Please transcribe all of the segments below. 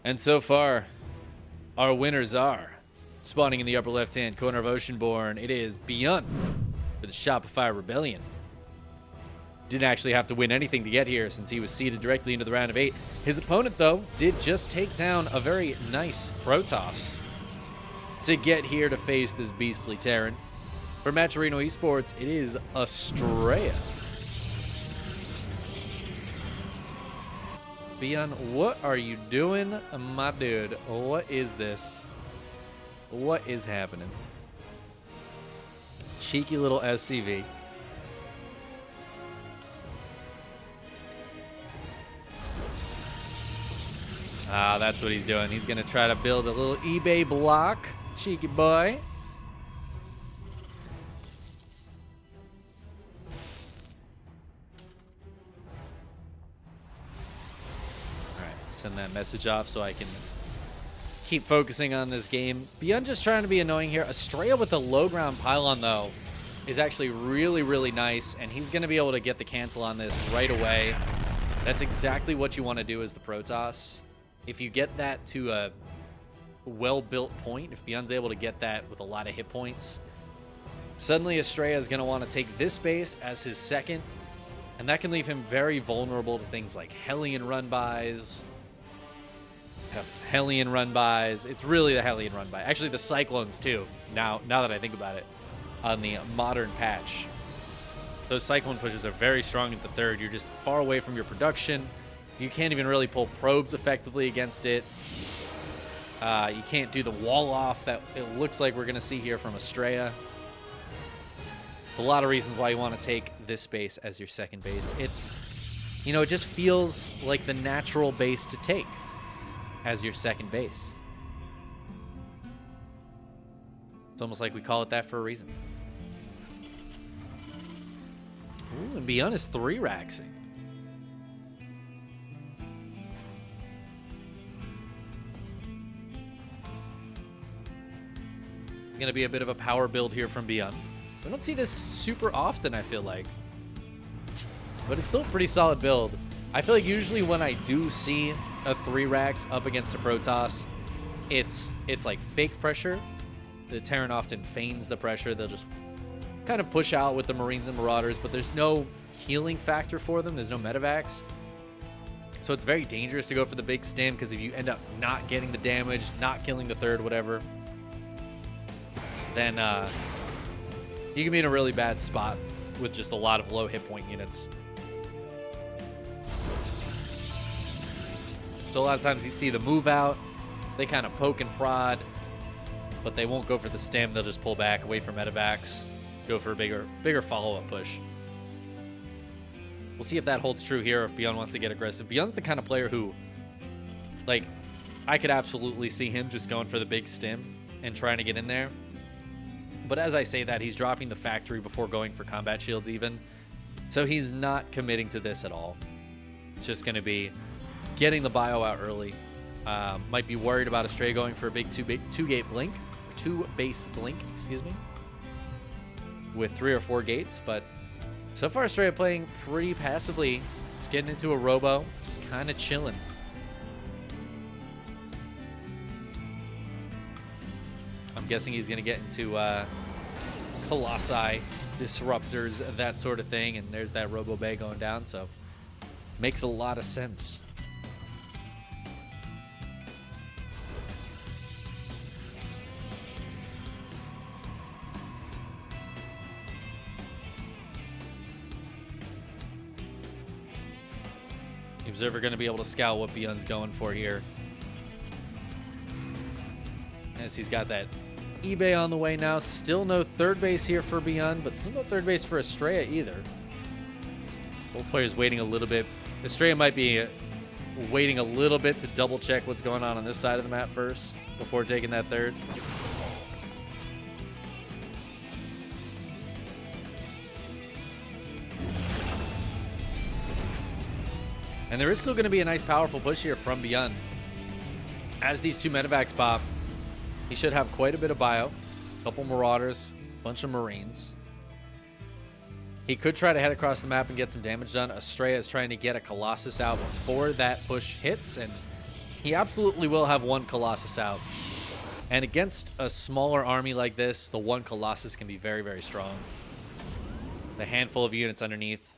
And so far, our winners are spawning in the upper left-hand corner of Oceanborn. It is ByuN for the Shopify Rebellion. Didn't actually have to win anything to get here since he was seeded directly into the round of 8. His opponent, though, did just take down a very nice Protoss to get here to face this beastly Terran. For Matcherino Esports, it is Astrea. ByuN, what are you doing, my dude? What is this? What is happening? Cheeky little SCV. Ah, that's what he's doing. He's going to try to build a little eBay block. Cheeky boy. All right, send that message off so I can keep focusing on this game. ByuN just trying to be annoying here. Astrea with the low ground pylon, though, is actually really, really nice, and he's going to be able to get the cancel on this right away. That's exactly what you want to do as the Protoss. If you get that to a well-built point, if ByuN's able to get that with a lot of hit points, suddenly Astrea is going to want to take this base as his second, and that can leave him very vulnerable to things like Hellion run-bys. Hellion run-bys. It's really the Hellion run-by. Actually, the Cyclones, too, now that I think about it, on the modern patch. Those Cyclone pushes are very strong at the third. You're just far away from your production. You can't even really pull probes effectively against it. You can't do the wall off that it looks like we're going to see here from Astrea. A lot of reasons why you want to take this base as your second base. It's, you know, it just feels like the natural base to take as your second base. It's almost like we call it that for a reason. Ooh, and ByuN is 3-raxing. Going to be a bit of a power build here from ByuN. We don't see this super often, I feel like, but it's still a pretty solid build. I feel like usually when I do see a 3-rax up against a Protoss, it's like fake pressure. The Terran often feigns the pressure. They'll just kind of push out with the Marines and Marauders, but there's no healing factor for them. There's no medevacs. So it's very dangerous to go for the big stim, because if you end up not getting the damage, not killing the third, whatever, then you can be in a really bad spot with just a lot of low hit point units. So a lot of times you see the move out, they kind of poke and prod, but they won't go for the stim. They'll just pull back away from medevacs, go for a bigger follow-up push. We'll see if that holds true here if ByuN wants to get aggressive. ByuN's the kind of player who, like, I could absolutely see him just going for the big stim and trying to get in there. But as I say that, he's dropping the factory before going for combat shields even. So he's not committing to this at all. It's just going to be getting the bio out early. Might be worried about Astrea going for a big two-gate blink. Two-base blink, excuse me. With 3 or 4 gates. But so far, Astrea playing pretty passively. Just getting into a robo. Just kind of chilling. I'm guessing he's going to get into Colossi, Disruptors, that sort of thing. And there's that Robo Bay going down. So makes a lot of sense. The Observer going to be able to scout what ByuN's going for here. As he's got that eBay on the way now. Still no third base here for ByuN, but still no third base for Astrea either. Both players waiting a little bit. Astrea might be waiting a little bit to double check what's going on this side of the map first before taking that third. And there is still going to be a nice powerful push here from ByuN. As these two medevacs pop, he should have quite a bit of bio, a couple Marauders, a bunch of Marines. He could try to head across the map and get some damage done. Astrea is trying to get a Colossus out before that push hits, and He absolutely will have one Colossus out. And against a smaller army like this, the one Colossus can be very, very strong. The handful of units underneath,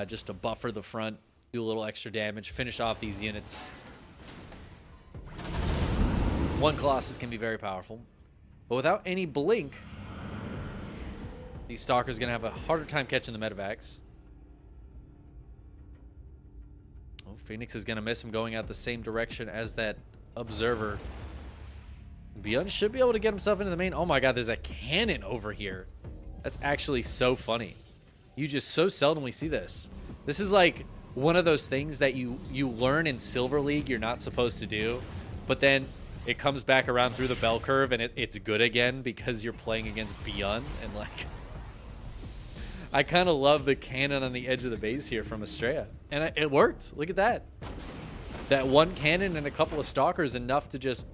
just to buffer the front, do a little extra damage, finish off these units. One Colossus can be very powerful. But without any blink, these Stalkers are going to have a harder time catching the medevacs. Oh, Phoenix is going to miss him going out the same direction as that Observer. ByuN should be able to get himself into the main. Oh my god, there's a cannon over here. That's actually so funny. You just so seldomly see this. This is like one of those things that you learn in Silver League you're not supposed to do, but then it comes back around through the bell curve and it's good again because you're playing against ByuN. And like, I kind of love the cannon on the edge of the base here from Astrea. And it worked. Look at that. That one cannon and a couple of Stalkers, enough to just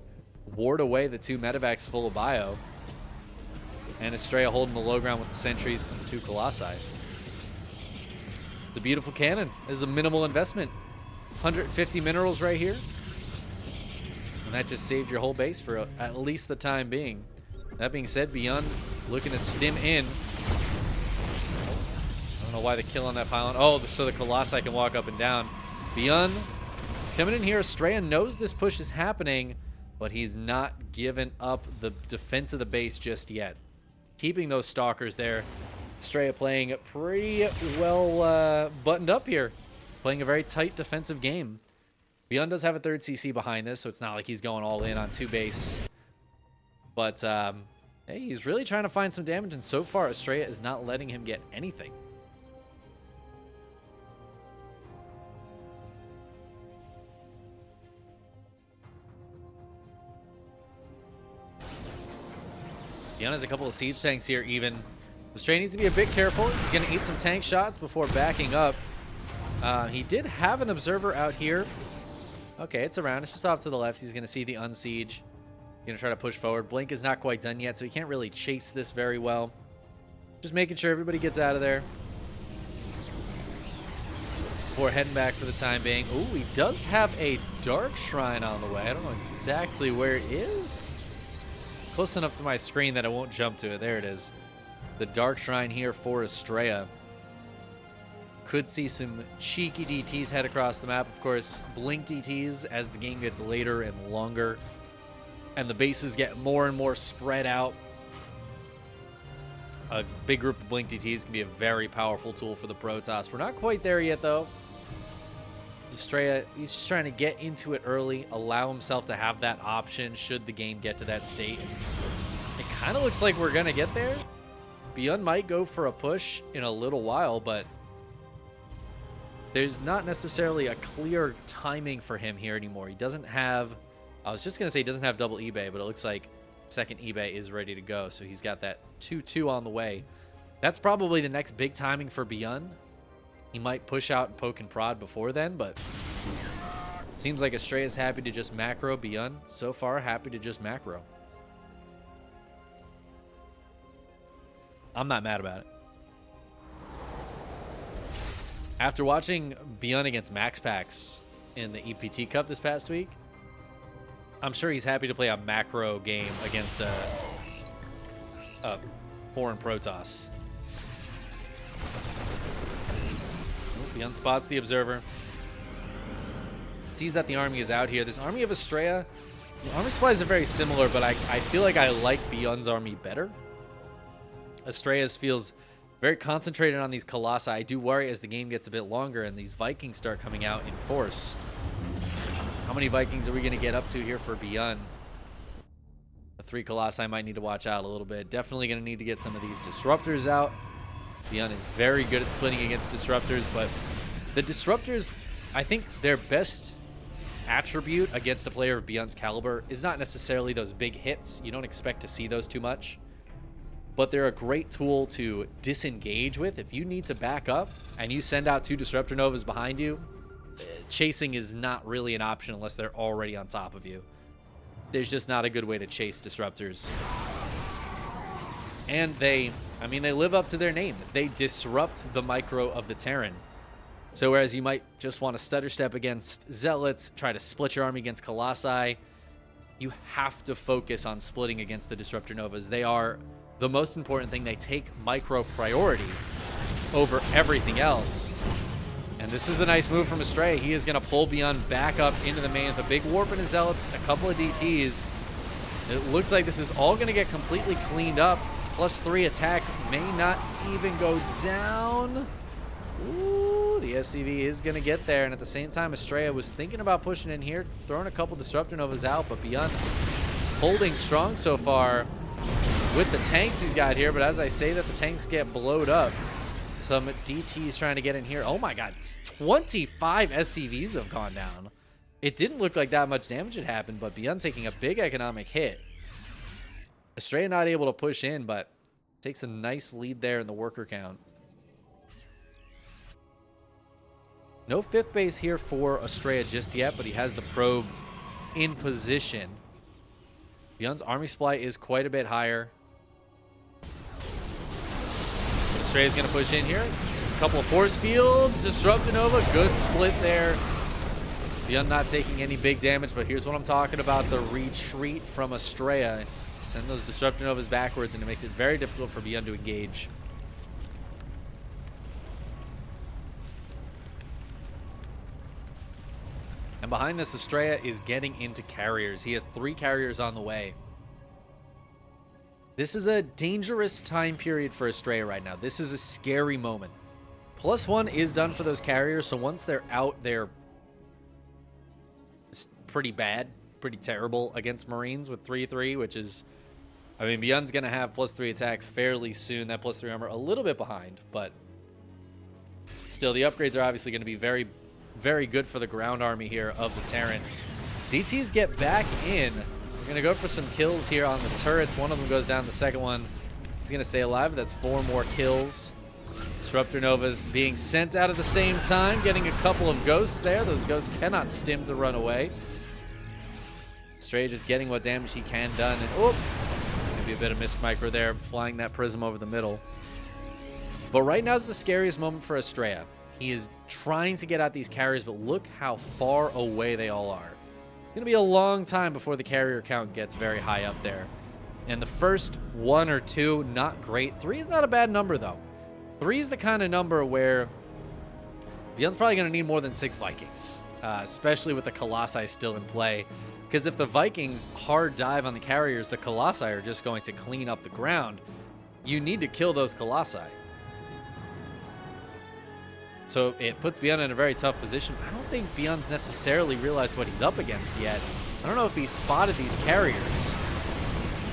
ward away the two medevacs full of bio. And Astrea holding the low ground with the sentries and the two Colossi. The beautiful cannon is a minimal investment. 150 minerals right here. And that just saved your whole base for at least the time being. That being said, ByuN looking to stim in. I don't know why the kill on that pylon. Oh, so the Colossi can walk up and down. ByuN is coming in here. Astrea knows this push is happening, but he's not given up the defense of the base just yet. Keeping those Stalkers there. Astrea playing pretty well buttoned up here. Playing a very tight defensive game. ByuN does have a third CC behind this, so it's not like he's going all in on 2 base. But hey, he's really trying to find some damage, and so far Astrea is not letting him get anything. ByuN has a couple of siege tanks here even. Astrea needs to be a bit careful. He's going to eat some tank shots before backing up. He did have an Observer out here. Okay, it's around. It's just off to the left. He's going to see the unsiege. Going to try to push forward. Blink is not quite done yet, so he can't really chase this very well. Just making sure everybody gets out of there before heading back for the time being. Ooh, he does have a Dark Shrine on the way. I don't know exactly where it is. Close enough to my screen that I won't jump to it. There it is. The Dark Shrine here for Astrea. Could see some cheeky DTs head across the map. Of course, blink DTs as the game gets later and longer, and the bases get more and more spread out. A big group of blink DTs can be a very powerful tool for the Protoss. We're not quite there yet, though. Astrea, he's just trying to get into it early, allow himself to have that option should the game get to that state. It kind of looks like we're going to get there. ByuN might go for a push in a little while, but there's not necessarily a clear timing for him here anymore. He doesn't have, I was just going to say he doesn't have double eBay, but it looks like second eBay is ready to go. So he's got that 2-2 on the way. That's probably the next big timing for ByuN. He might push out and poke and prod before then, but it seems like Astrea is happy to just macro. ByuN, so far, happy to just macro. I'm not mad about it. After watching ByuN against Max Packs in the EPT Cup this past week, I'm sure he's happy to play a macro game against a foreign Protoss. ByuN spots the Observer. Sees that the army is out here. This army of Astrea, the army supplies are very similar, but I feel like I like ByuN's army better. Astrea's feels very concentrated on these Colossi. I do worry as the game gets a bit longer and these Vikings start coming out in force. How many Vikings are we going to get up to here for ByuN? The 3 Colossi might need to watch out a little bit. Definitely going to need to get some of these Disruptors out. ByuN is very good at splitting against Disruptors, but the Disruptors, I think their best attribute against a player of ByuN's caliber is not necessarily those big hits. You don't expect to see those too much. But they're a great tool to disengage with. If you need to back up and you send out 2 Disruptor Novas behind you, chasing is not really an option unless they're already on top of you. There's just not a good way to chase Disruptors. And they live up to their name. They disrupt the micro of the Terran. So whereas you might just want to stutter step against Zealots, try to split your army against Colossi, you have to focus on splitting against the Disruptor Novas. They are the most important thing. They take micro priority over everything else. And this is a nice move from Astrea. He is going to pull ByuN back up into the main with a big warp in his Zealots, a couple of DTs. It looks like this is all going to get completely cleaned up. +3 attack may not even go down. Ooh, the SCV is going to get there. And at the same time, Astrea was thinking about pushing in here, throwing a couple Disruptor Novas out, but ByuN holding strong so far with the tanks he's got here. But as I say that, the tanks get blowed up. Some DTs trying to get in here. Oh my god, 25 SCVs have gone down. It didn't look like that much damage had happened, but ByuN taking a big economic hit. Astrea not able to push in, but takes a nice lead there in the worker count. No 5th base here for Astrea just yet, but he has the probe in position. ByuN's army supply is quite a bit higher. Astrea's going to push in here. A couple of force fields. Disruptor Nova. Good split there. ByuN not taking any big damage, but here's what I'm talking about. The retreat from Astrea. Send those Disruptor Novas backwards, and it makes it very difficult for ByuN to engage. And behind this, Astrea is getting into carriers. He has 3 carriers on the way. This is a dangerous time period for Astrea right now. This is a scary moment. +1 is done for those carriers, so once they're out, they're pretty bad, pretty terrible against Marines with 3-3, which is, I mean, ByuN's going to have +3 attack fairly soon. That +3 armor a little bit behind, but still, the upgrades are obviously going to be very, very good for the ground army here of the Terran. DTs get back in. We're going to go for some kills here on the turrets. One of them goes down. The second one is going to stay alive. That's 4 more kills. Disruptor Novas being sent out at the same time, getting a couple of ghosts there. Those ghosts cannot stim to run away. Astrea just getting what damage he can done. And oh, maybe a bit of missed micro there, flying that prism over the middle. But right now is the scariest moment for Astrea. He is trying to get out these carriers, but look how far away they all are. It's going to be a long time before the carrier count gets very high up there. And the first 1 or 2, not great. 3 is not a bad number, though. 3 is the kind of number where ByuN's probably going to need more than 6 Vikings, especially with the Colossi still in play. Because if the Vikings hard dive on the carriers, the Colossi are just going to clean up the ground. You need to kill those Colossi. So it puts ByuN in a very tough position. I don't think ByuN's necessarily realized what he's up against yet. I don't know if he's spotted these carriers.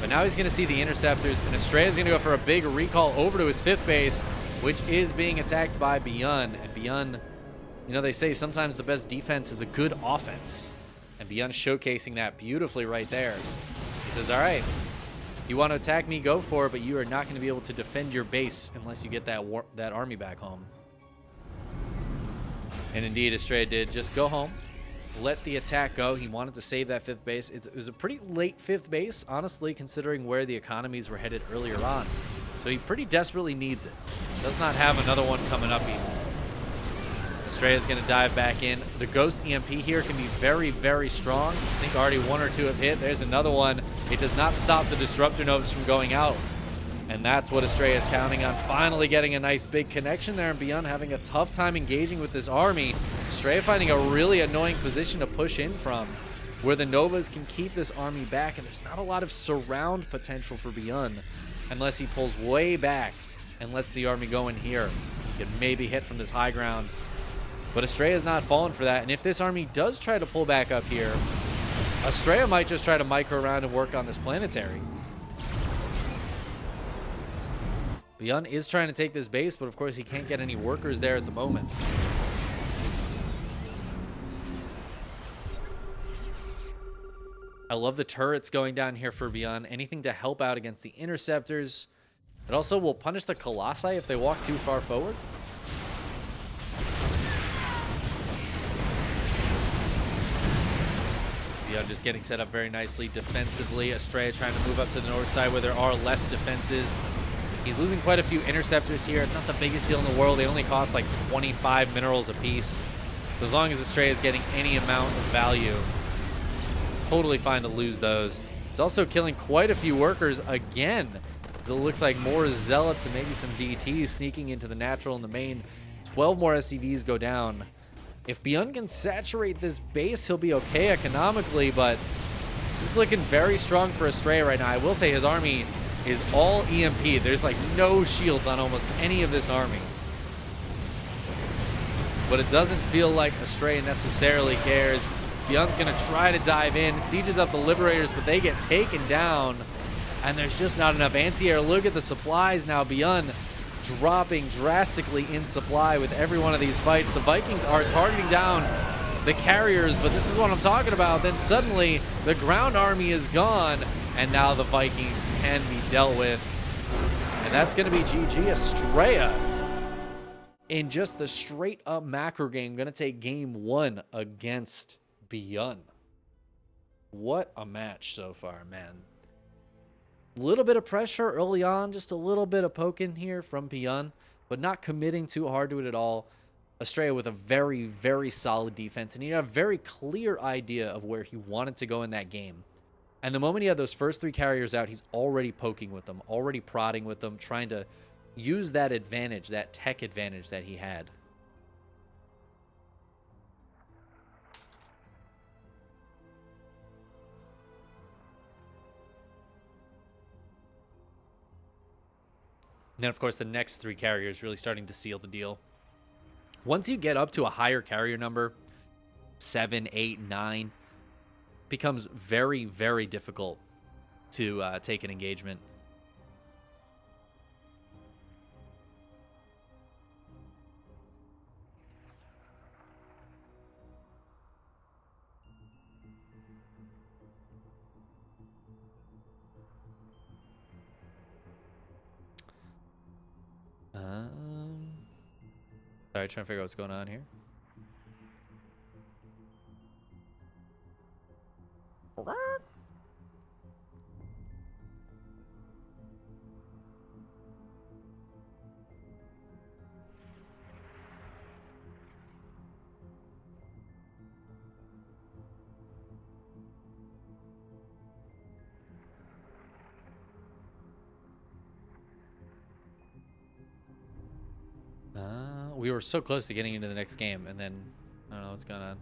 But now he's going to see the interceptors, and Astrea's going to go for a big recall over to his 5th base, which is being attacked by ByuN. And ByuN, you know, they say sometimes the best defense is a good offense. And ByuN showcasing that beautifully right there. He says, all right, you want to attack me, go for it, but you are not going to be able to defend your base unless you get that army back home. And indeed, Astrea did just go home, let the attack go. He wanted to save that 5th base. It was a pretty late 5th base, honestly, considering where the economies were headed earlier on. So he pretty desperately needs it. Does not have another one coming up even. Astrea is going to dive back in. The Ghost EMP here can be very, very strong. I think already 1 or 2 have hit. There's another one. It does not stop the Disruptor Novas from going out. And that's what Astrea is counting on. Finally getting a nice big connection there, and ByuN having a tough time engaging with this army. Astrea finding a really annoying position to push in from, where the Novas can keep this army back, and there's not a lot of surround potential for ByuN unless he pulls way back and lets the army go in here. He can maybe hit from this high ground. But Astrea is not falling for that, and if this army does try to pull back up here, Astrea might just try to micro around and work on this planetary. ByuN is trying to take this base, but of course he can't get any workers there at the moment. I love the turrets going down here for ByuN. Anything to help out against the interceptors. It also will punish the Colossi if they walk too far forward. ByuN just getting set up very nicely defensively. Astrea trying to move up to the north side where there are less defenses. He's losing quite a few interceptors here. It's not the biggest deal in the world. They only cost like 25 minerals apiece. So as long as Astrea is getting any amount of value, totally fine to lose those. He's also killing quite a few workers again. It looks like more Zealots and maybe some DTs sneaking into the natural and the main. 12 more SCVs go down. If ByuN can saturate this base, he'll be okay economically, but this is looking very strong for Astrea right now. I will say his army is all EMP. There's like no shields on almost any of this army. But it doesn't feel like Astrea necessarily cares. ByuN's gonna try to dive in, sieges up the Liberators, but they get taken down. And there's just not enough anti-air. Look at the supplies now. ByuN dropping drastically in supply with every one of these fights. The Vikings are targeting down the carriers, but this is what I'm talking about. Then suddenly the ground army is gone, and now the Vikings can be dealt with. And that's going to be GG. Astrea, in just the straight up macro game, going to take game 1 against ByuN. What a match so far, man. A little bit of pressure early on, just a little bit of poking here from ByuN, but not committing too hard to it at all. Astrea with a very, very solid defense, and he had a very clear idea of where he wanted to go in that game. And the moment he had those first 3 carriers out, he's already poking with them, already prodding with them, trying to use that advantage, that tech advantage that he had. And then, of course, the next 3 carriers really starting to seal the deal. Once you get up to a higher carrier number, 7, 8, 9, becomes very, very difficult to take an engagement. Sorry, trying to figure out what's going on here. We were so close to getting into the next game, and then I don't know what's going on.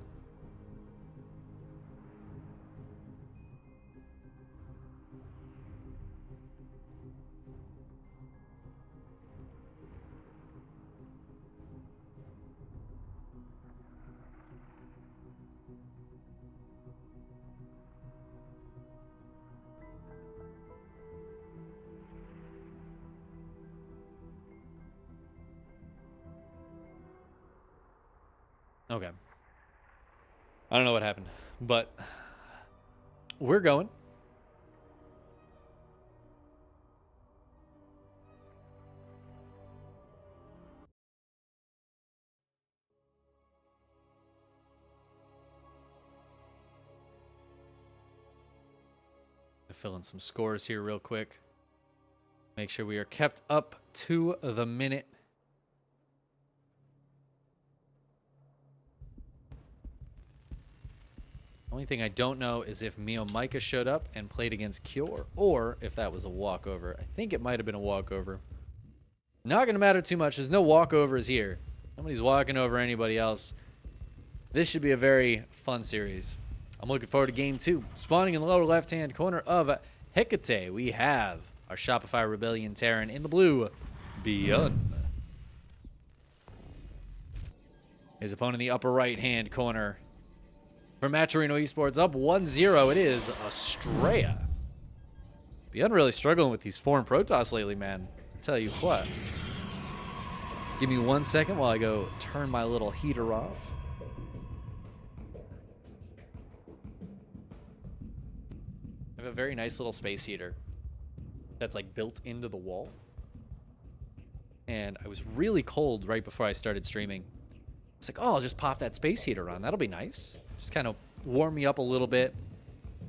Okay. I don't know what happened, but we're going. Fill in some scores here real quick. Make sure we are kept up to the minute. Only thing I don't know is if Mio Micah showed up and played against Cure, or if that was a walkover. I think it might have been a walkover. Not going to matter too much. There's no walkovers here. Nobody's walking over anybody else. This should be a very fun series. I'm looking forward to game 2. Spawning in the lower left-hand corner of Hecate, we have our Shopify Rebellion Terran in the blue, ByuN. His opponent in the upper right-hand corner. For Maturino Esports, up 1-0, it is Astrea. ByuN really struggling with these foreign Protoss lately, man. I'll tell you what. Give me 1 second while I go turn my little heater off. I have a very nice little space heater that's like built into the wall. And I was really cold right before I started streaming. It's like, oh, I'll just pop that space heater on. That'll be nice. Just kind of warm me up a little bit.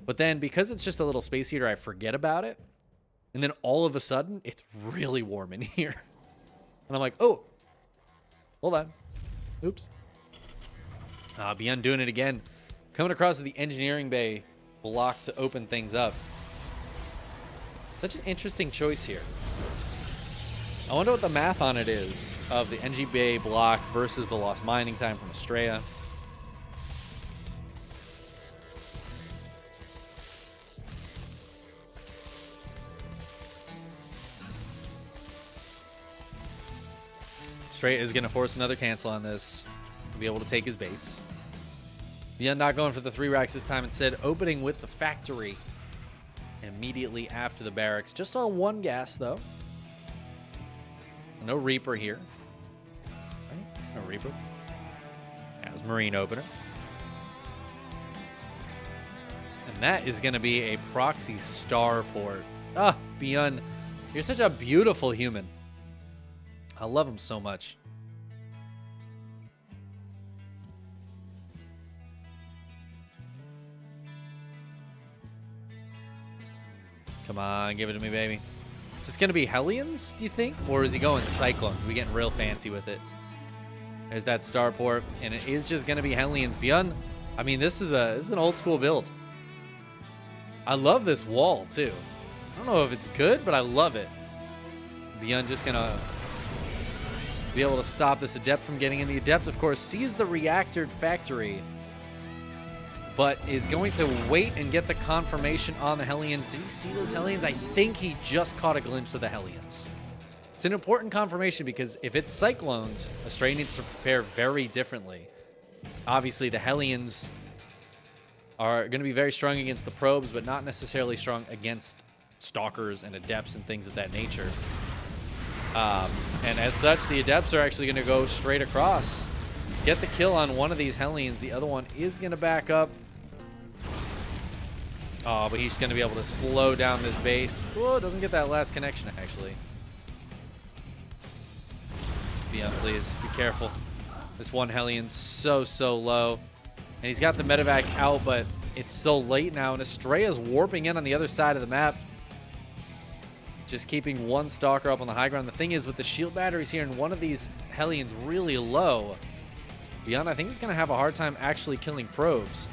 But then because it's just a little space heater, I forget about it. And then all of a sudden, it's really warm in here. And I'm like, oh, hold on. Oops. ByuN doing it again. Coming across to the engineering bay block to open things up. Such an interesting choice here. I wonder what the math on it is of the NG bay block versus the lost mining time from Astrea. Astrea is going to force another cancel on this to be able to take his base. ByuN not going for the 3 racks this time, instead opening with the factory immediately after the barracks. Just on 1 gas, though. No Reaper here. Right? There's no Reaper. Yeah, it was Marine opener. And that is going to be a proxy starport. Ah, ByuN, you're such a beautiful human. I love him so much. Come on, give it to me, baby. Is this going to be Hellions, do you think? Or is he going Cyclones? We getting real fancy with it. There's that starport, and it is just going to be Hellions. ByuN, I mean, this is an old school build. I love this wall, too. I don't know if it's good, but I love it. ByuN just going to be able to stop this Adept from getting in. The Adept, of course, sees the reactor factory, but is going to wait and get the confirmation on the Hellions. Did he see those Hellions? I think he just caught a glimpse of the Hellions. It's an important confirmation because if it's Cyclones, Astrea needs to prepare very differently. Obviously, the Hellions are going to be very strong against the probes, but not necessarily strong against Stalkers and Adepts and things of that nature. And as such, the Adepts are actually going to go straight across, get the kill on one of these Hellions. The other one is going to back up. Oh, but he's going to be able to slow down this base. Whoa, doesn't get that last connection, actually. ByuN, please, be careful. This one Hellion's so low. And he's got the medevac out, but it's so late now. And Astrea's warping in on the other side of the map. Just keeping one Stalker up on the high ground. The thing is, with the shield batteries here and one of these Hellions really low, ByuN, I think he's going to have a hard time actually killing probes.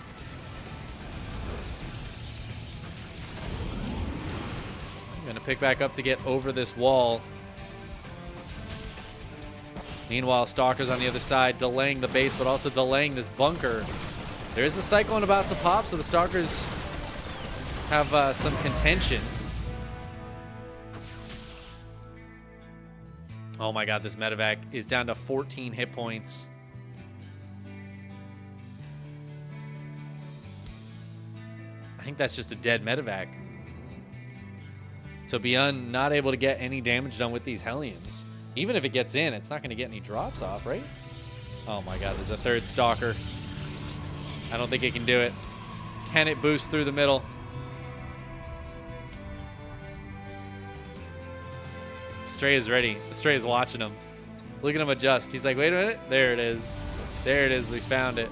I'm going to pick back up to get over this wall. Meanwhile, Stalker's on the other side, delaying the base, but also delaying this bunker. There is a Cyclone about to pop, so the Stalkers have some contention. Oh my god, this medevac is down to 14 hit points. I think that's just a dead medevac. So ByuN not able to get any damage done with these Hellions. Even if it gets in, it's not going to get any drops off, right? Oh my god, there's a third Stalker. I don't think it can do it. Can it boost through the middle? Astrea is ready. Astrea is watching him. Look at him adjust. He's like, wait a minute. There it is. There it is. We found it.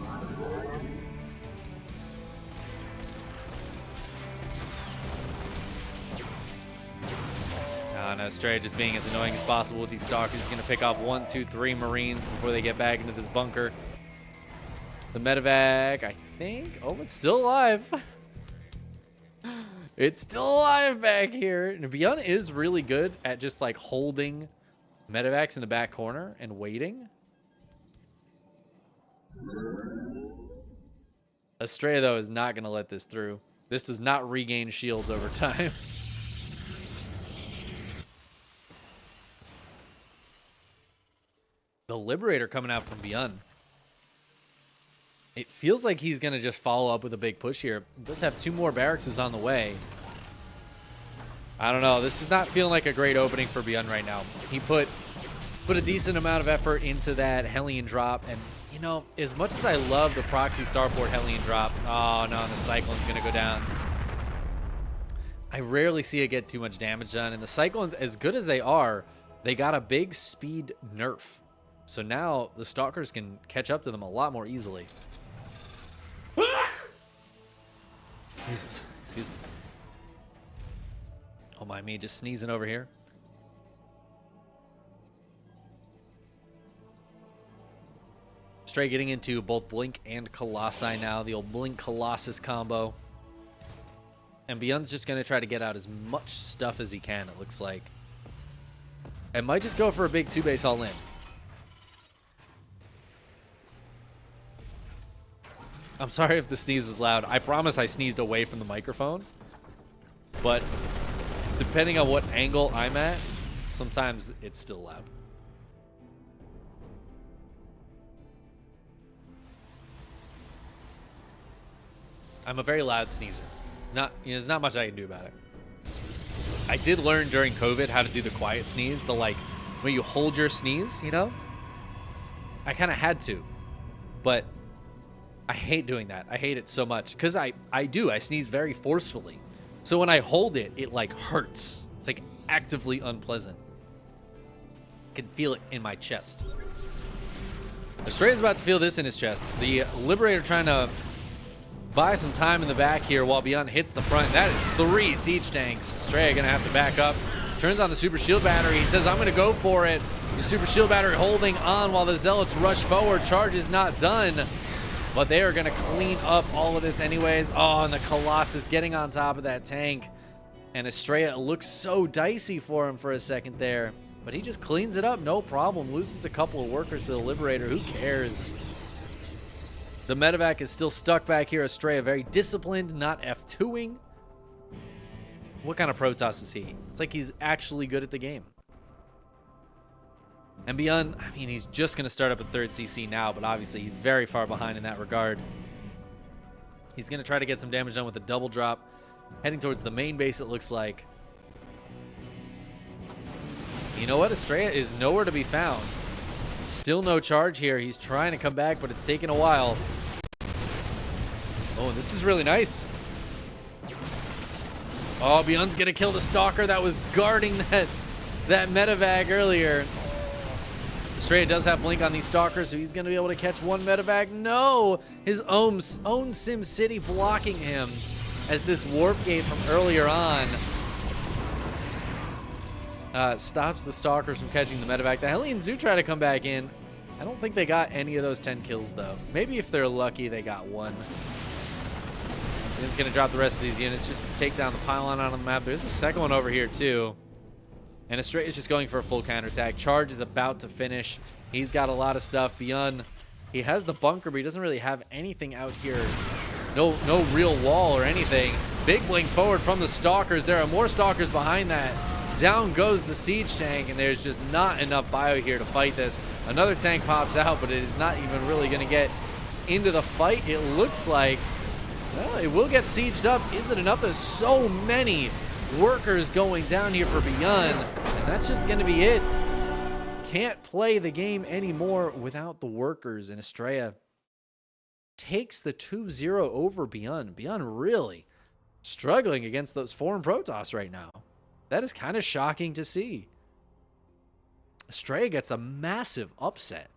Oh, no, Astrea just being as annoying as possible with these Stalkers. He's going to pick off 1, 2, 3 Marines before they get back into this bunker. The medevac, I think. Oh, it's still alive. It's still alive back here. And ByuN is really good at just like holding medevacs in the back corner and waiting. Astrea, though, is not going to let this through. This does not regain shields over time. The Liberator coming out from ByuN. It feels like he's going to just follow up with a big push here. Let's have 2 more barracks on the way. I don't know. This is not feeling like a great opening for ByuN right now. He put a decent amount of effort into that Hellion drop. And, you know, as much as I love the proxy starport Hellion drop, oh, no, the Cyclone's going to go down. I rarely see it get too much damage done. And the Cyclones, as good as they are, they got a big speed nerf. So now the Stalkers can catch up to them a lot more easily. Jesus, excuse me. Don't mind me just sneezing over here. Astrea getting into both Blink and Colossi now. The old Blink Colossus combo. And ByuN's just going to try to get out as much stuff as he can, it looks like. And might just go for a big 2-base all-in. I'm sorry if the sneeze was loud. I promise I sneezed away from the microphone. But depending on what angle I'm at, sometimes it's still loud. I'm a very loud sneezer. There's not much I can do about it. I did learn during COVID how to do the quiet sneeze, the like when you hold your sneeze, you know? I kind of had to, but I hate doing that. I hate it so much because I sneeze very forcefully. So when I hold it, it like hurts. It's like actively unpleasant. I can feel it in my chest. Astrea's about to feel this in his chest. The Liberator trying to buy some time in the back here while ByuN hits the front. That is 3 siege tanks. Astrea gonna have to back up. Turns on the super shield battery. He says, I'm gonna go for it. The super shield battery holding on while the Zealots rush forward. Charge is not done, but they are gonna clean up all of this anyways. Oh, and the Colossus getting on top of that tank. And Astrea looks so dicey for him for a second there, but he just cleans it up, no problem. Loses a couple of workers to the Liberator. Who cares? The medevac is still stuck back here. Astrea very disciplined, not F2ing. What kind of Protoss is he? It's like he's actually good at the game. And ByuN, I mean, he's just going to start up at 3rd CC now, but obviously he's very far behind in that regard. He's going to try to get some damage done with a double drop. Heading towards the main base, it looks like. You know what? Astrea is nowhere to be found. Still no charge here. He's trying to come back, but it's taken a while. Oh, this is really nice. Oh, ByuN's gonna kill the Stalker that was guarding that medevac earlier. Astrea does have Blink on these Stalkers, so he's gonna be able to catch one medevac. No! His own Sim City blocking him as this warp gate from earlier on stops the Stalkers from catching the medevac. The Hellion Zoo try to come back in. I don't think they got any of those 10 kills, though. Maybe if they're lucky, they got 1. And it's going to drop the rest of these units, just take down the pylon on the map. There's a second one over here, too. And Astrea is just going for a full counterattack. Charge is about to finish. He's got a lot of stuff. ByuN, he has the bunker, but he doesn't really have anything out here. No real wall or anything. Big Blink forward from the Stalkers. There are more Stalkers behind that. Down goes the siege tank, and there's just not enough bio here to fight this. Another tank pops out, but it is not even really going to get into the fight, it looks like. Well, it will get sieged up. Is it enough? There's so many workers going down here for ByuN, and that's just going to be it. Can't play the game anymore without the workers, and Astrea takes the 2-0 over ByuN. ByuN really struggling against those foreign Protoss right now. That is kind of shocking to see. Astrea gets a massive upset.